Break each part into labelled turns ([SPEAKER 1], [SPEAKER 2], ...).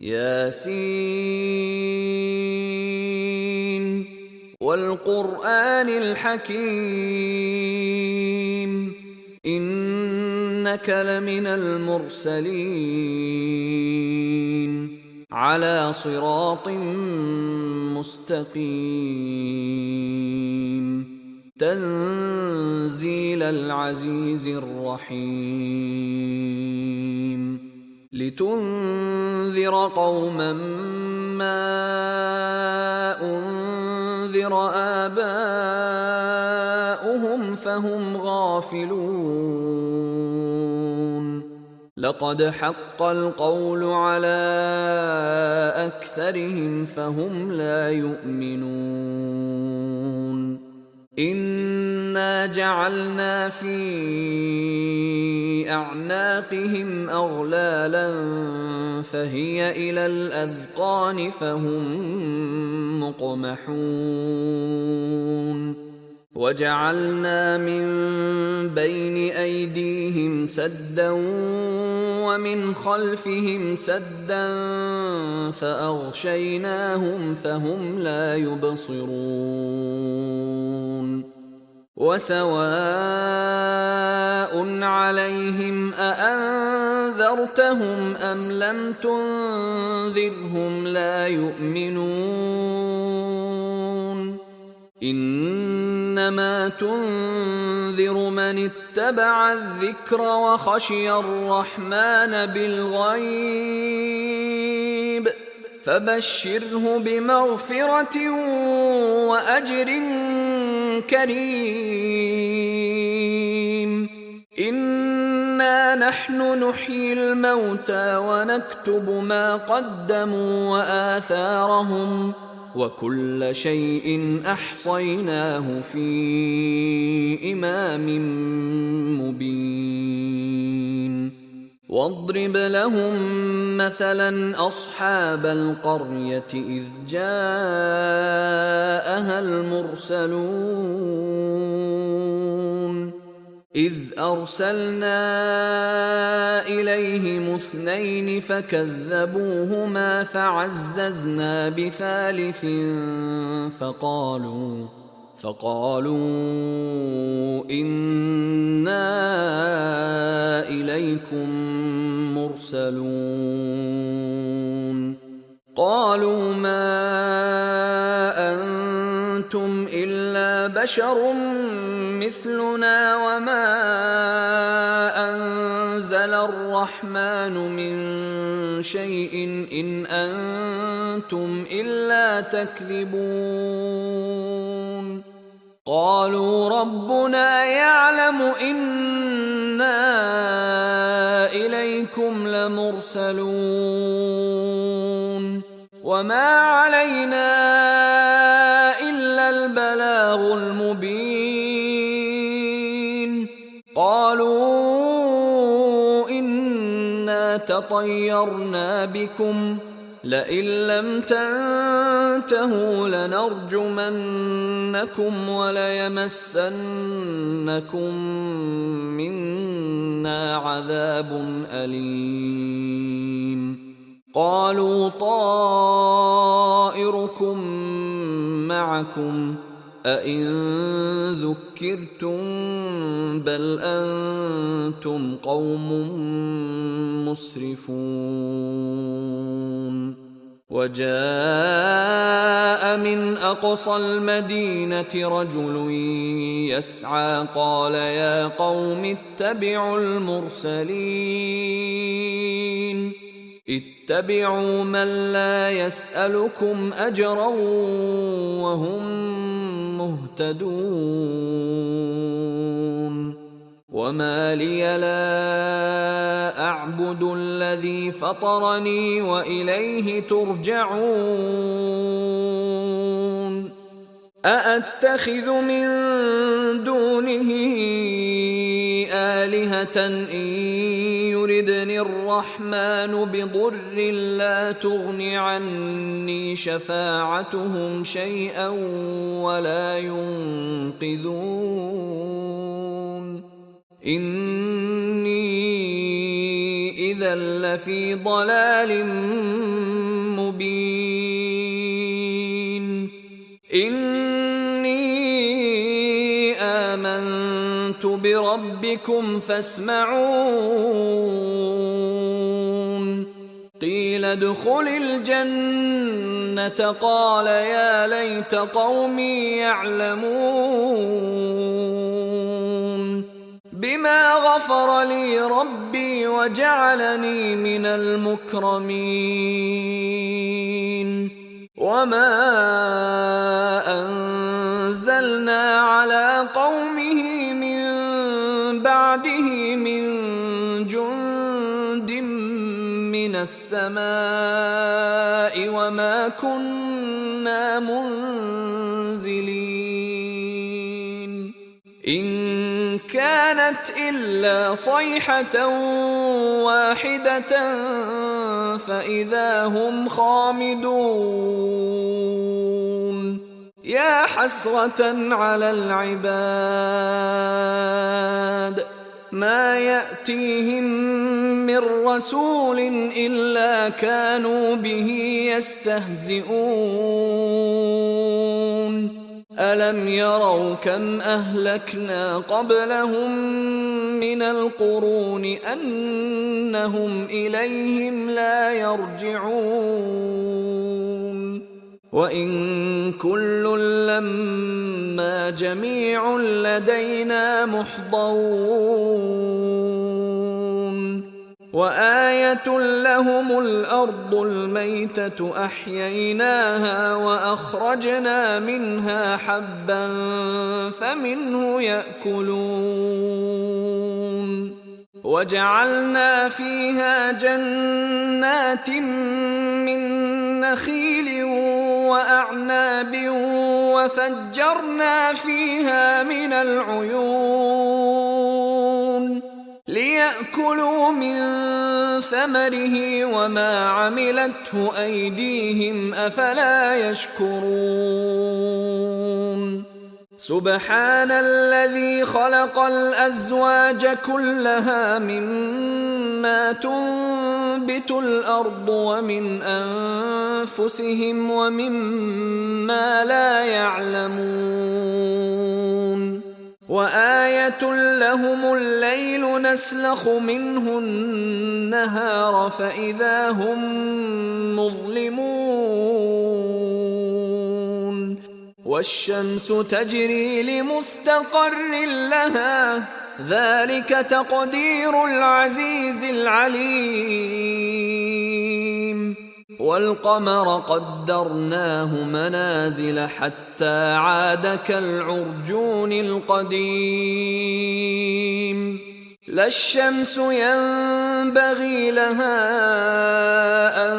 [SPEAKER 1] ياسين والقرآن الحكيم إنك لمن المرسلين على صراط مستقيم تنزيل العزيز الرحيم لتنذر قوما ما أنذر آباؤهم فهم غافلون لقد حق القول على أكثرهم فهم لا يؤمنون إنا جعلنا في أعناقهم أغلالا فهي إلى الأذقان فهم مقمحون وجعلنا من بين أيديهم سدا ومن خلفهم سدا فأغشيناهم فهم لا يبصرون وسواء عليهم أأنذرتهم أم لم تنذرهم لا يؤمنون إنما تنذر من اتبع الذكر وخشي الرحمن بالغيب فبشره بمغفرة وأجر كريم إنا نحن نحيي الموتى ونكتب ما قدموا وآثارهم وكل شيء أحصيناه في إمام مبين واضرب لهم مثلا أصحاب القرية إذ جاءها المرسلون إذ أرسلنا إليهم اثنين فكذبوهما فعززنا بثالث فقالوا إنا إليكم مرسلون قالوا ما أنتم إلا بشر مثلنا وما أنزل الرحمن من شيء إن أنتم إلا تكذبون قالوا ربنا يعلم إنا إليكم لمرسلون وما علينا إلا البلاغ المبين قالوا إنا تطيرنا بكم لئن لم تنتهوا لنرجمنكم وليمسنكم منا عذاب أليم قالوا طائركم معكم أئن ذكرتم بل أنتم قوم مسرفون وجاء من أقصى المدينة رجل يسعى قال يا قوم اتبعوا المرسلين اتبعوا من لا يسألكم أجرا وهم مهتدون وما لي لا أعبد الذي فطرني وإليه ترجعون أأتخذ من دونه آلهة إن يردني الرحمن بضر لا تغن عني شفاعتهم شيئا ولا ينقذون إني إذا لفي ضلال مبين. إني آمنت بربكم فاسمعون. قيل ادخل الجنة قال يا ليت قومي يعلمون بما غفر لي ربي وجعلني من المكرمين. وما أنزلنا على قومه من بعده من جند من السماء وما كنا منزلين. إن كانت إلا صيحة واحدة فإذا هم خامدون. يا حسرة على العباد ما يأتيهم من رسول إلا كانوا به يستهزئون. ألم يروا كم أهلكنا قبلهم من القرون أنهم إليهم لا يرجعون. وإن كل لما جميع لدينا محضرون. وآية لهم الأرض الميتة أحييناها وأخرجنا منها حبا فمنه يأكلون. وجعلنا فيها جنات من نخيل وأعناب وفجرنا فيها من العيون ليأكلوا من ثمره وما عملته أيديهم أفلا يشكرون. سبحان الذي خلق الأزواج كلها مما تنبت الأرض ومن أنفسهم ومما لا يعلمون. وآية لهم الليل نسلخ منه النهار فإذا هم مظلمون. والشمس تجري لمستقر لها ذلك تقدير العزيز العليم. والقمر قدرناه منازل حتى عاد كالعرجون القديم. لا الشمس ينبغي لها أن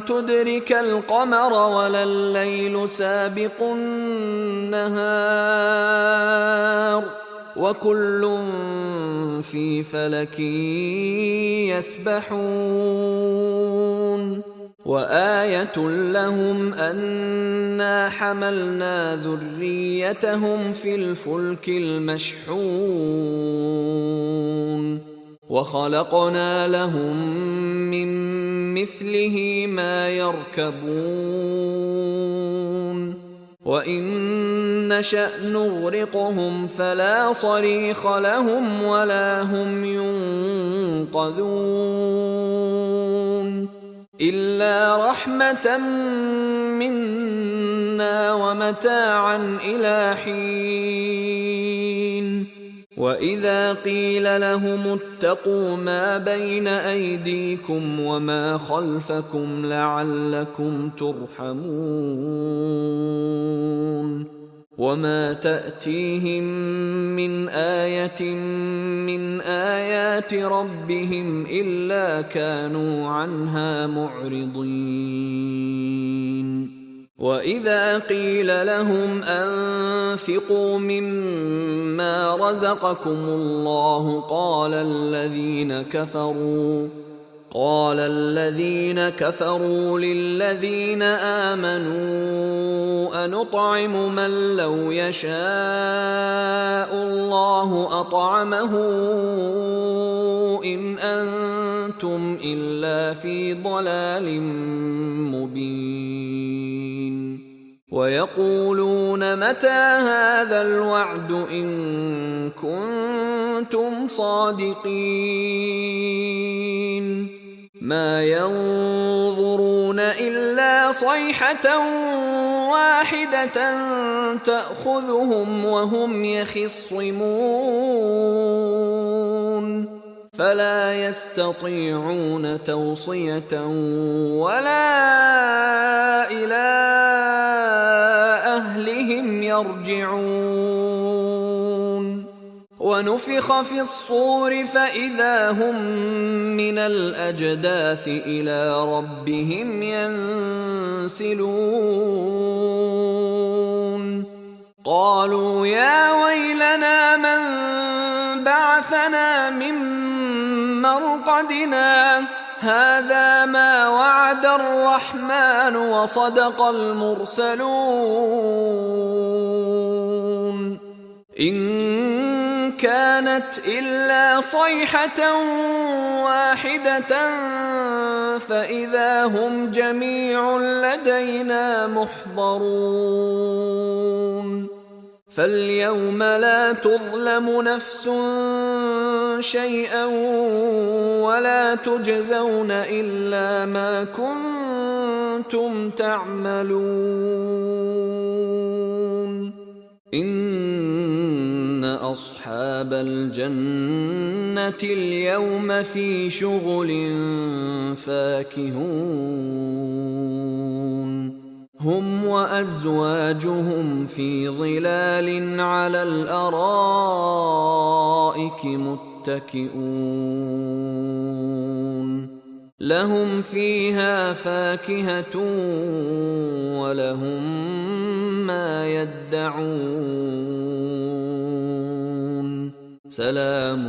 [SPEAKER 1] تدرك القمر ولا الليل سابق النهار وكل في فلك يسبحون. وآية لهم أنا حملنا ذريتهم في الفلك المشحون وخلقنا لهم من مثله ما يركبون. وإن نشأ نغرقهم فلا صريخ لهم ولا هم ينقذون إلا رحمة منا ومتاعا إلى حين. وإذا قيل لهم اتقوا ما بين أيديكم وما خلفكم لعلكم ترحمون. وما تأتيهم من آية من آيات ربهم إلا كانوا عنها معرضين. وإذا قيل لهم أنفقوا مما رزقكم الله قال الذين كفروا للذين آمنوا أنطعم من لو يشاء الله أطعمه إن أنتم إلا في ضلال مبين ويقولون متى هذا الوعد إن كنتم صادقين ما ينظرون إلا صيحة واحدة تأخذهم وهم يخصمون فلا يستطيعون توصية ولا إلى أهلهم يرجعون ونفخ في الصور فإذا هم من الأجداث إلى ربهم ينسلون قالوا يا ويلنا من بعثنا من مرقدنا هذا ما وعد الرحمن وصدق المرسلون إن كانت إلا صيحة واحدة فإذا هم جميع لدينا محضرون فاليوم لا تظلم نفس شيئا ولا تجزون إلا ما كنتم تعملون إن أصحاب الجنة اليوم في شغل فاكهون هم وأزواجهم في ظلال على الأرائك متكئون لهم فيها فاكهة ولهم ما يدعون سلام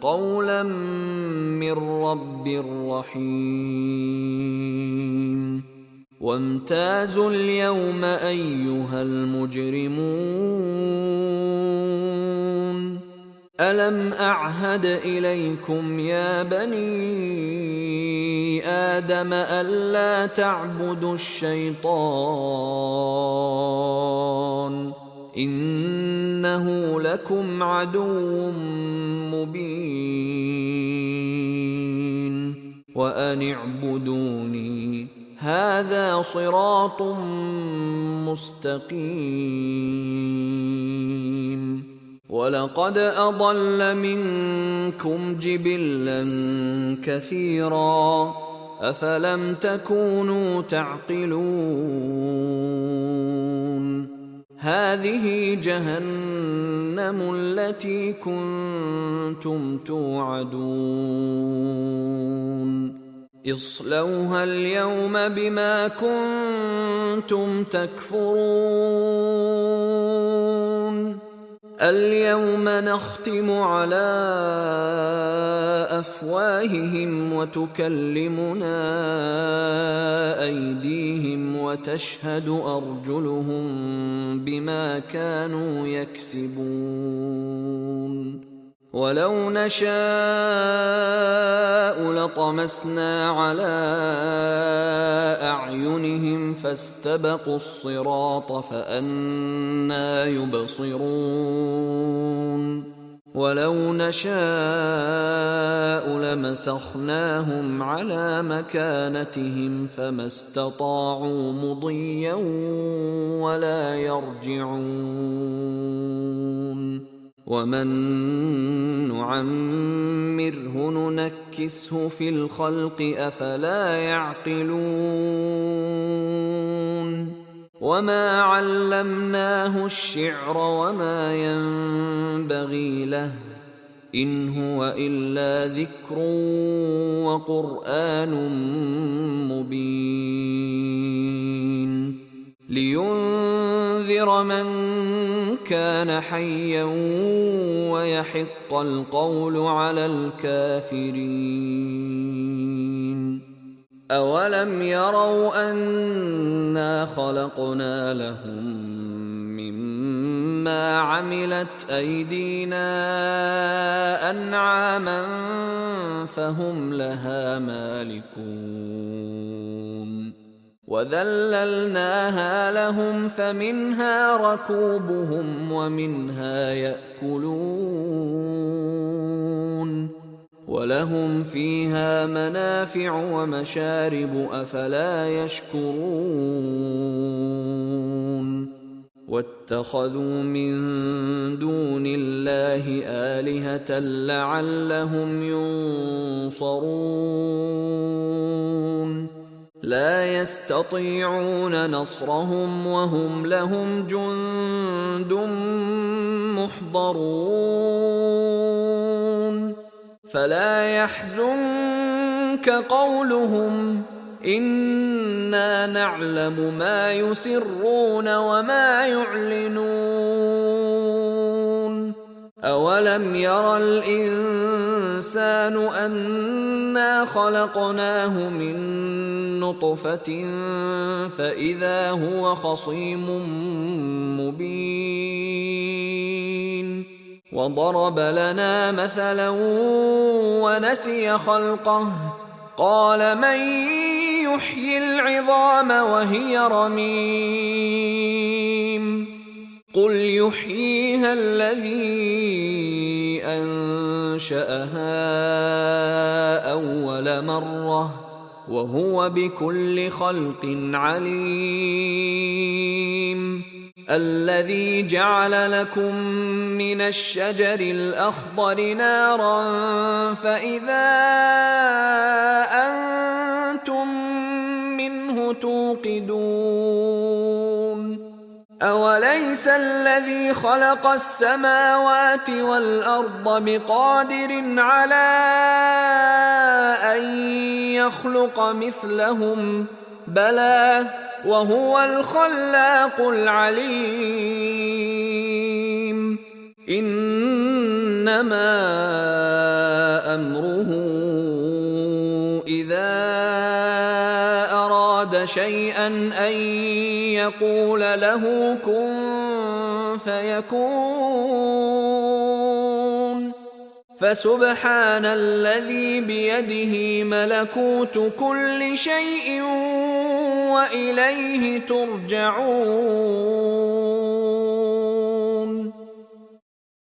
[SPEAKER 1] قولا من رب رحيم وامتازوا اليوم أيها المجرمون ألم أعهد إليكم يا بني آدم ألا تعبدوا الشيطان إنه لكم عدو مبين وأن اعبدوني هذا صراط مستقيم ولقد أضل منكم جبلا كثيرا أفلم تكونوا تعقلون هذه جهنم التي كنتم توعدون اصلوها اليوم بما كنتم تكفرون اليوم نختم على أفواههم وتكلمنا أيديهم وتشهد أرجلهم بما كانوا يكسبون ولو نشاء لطمسنا على أعينهم فاستبقوا الصراط فأنى يبصرون ولو نشاء لمسخناهم على مكانتهم فما استطاعوا مضيا ولا يرجعون ومن نعمره ننكسه في الخلق أفلا يعقلون وما علمناه الشعر وما ينبغي له إن هو إلا ذكر وقرآن مبين لينذر من كان حيا ويحق القول على الكافرين أولم يروا أنا خلقنا لهم مما عملت أيدينا أنعاما فهم لها مالكون وذللناها لهم فمنها ركوبهم ومنها يأكلون ولهم فيها منافع ومشارب أفلا يشكرون واتخذوا من دون الله آلهة لعلهم ينصرون لا يستطيعون نصرهم وهم لهم جند محضرون فلا يحزنك قولهم إنا نعلم ما يسرون وما يعلنون أولم ير الإنسان أنا خلقناه من نطفة فإذا هو خصيم مبين وضرب لنا مثلا ونسي خلقه قال من يحيي العظام وهي رميم قل يحييها الذي أنشأها أول مرة وهو بكل خلق عليم الذي جعل لكم من الشجر الأخضر نارا فإذا أنتم منه توقدون أوليس الذي خلق السماوات والأرض بقادر على أن يخلق مثلهم بلى وهو الخلاق العليم إنما أمره إذا أراد شيئا أن يقول له كن فيكون فسبحان الذي بيده ملكوت كل شيء وإليه ترجعون